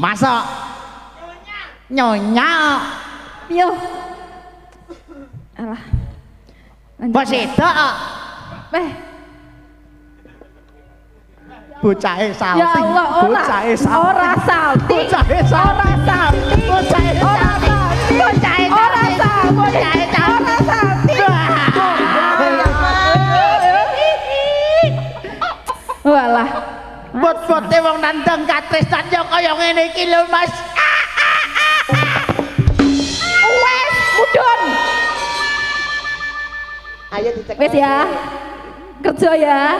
Masa nyonya. Yo. Alah. Bos itu. Bocahe salting. Ya Allah, bocahe salting. Ora salting. Bocahe salting. Ora salting. Bocahe Ora salting. Bocahe Ora salting. Bocahe Ora salting. Walah. Bot-bote wong nandang katresnan yo kaya ngene iki lho Mas. Wes, mudun. Ayo dicek. Wes ya. Kerja ya.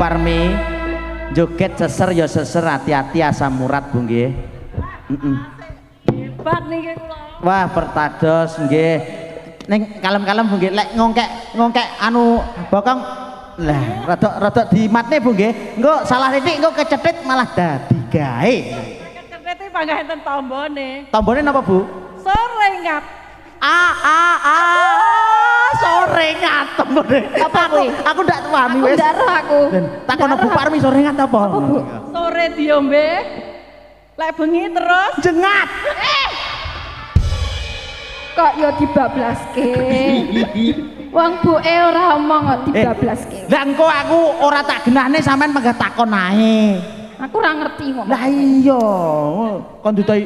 Parmi joget seser ya seser, hati-hati asam urat Bu nggih. Hebat niki kula. Wah, pertados nggih. Ning kalem-kalem Bu nggih, lek ngongkek anu bokong lah rada dimatne Bu nggih. Engko salah titik engko kecetit malah dadi gawe. Kecetit iki panggah enten tombone. Tombone napa Bu? Sore ngat. Sore ngat tombone. Apa kuwi? Aku ndak paham wis. Ndak roh aku. Takono Bu Parmi sore ngat apa? Sore diombe. Lek bengi terus jengat. Kok yo dibablaske. Wong buke ora omong kok dibablaske. Lah engko aku ora tak genahne sampean menggah takon ae. Aku ora ngerti kok. Lah iya. Kon dutoi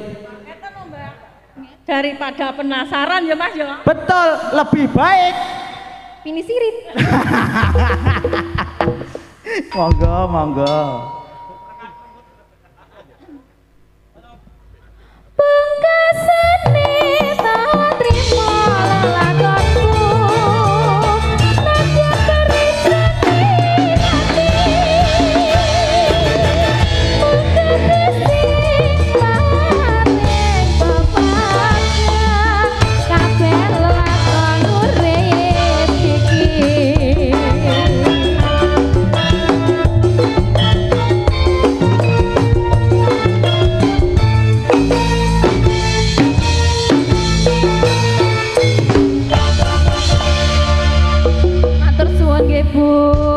daripada penasaran ya Mas ya. Betul, lebih baik pinisirit. Monggo. Pungkasane tak trimo lelagonku. Nadya kerisane hati. Mungkin sing Bu.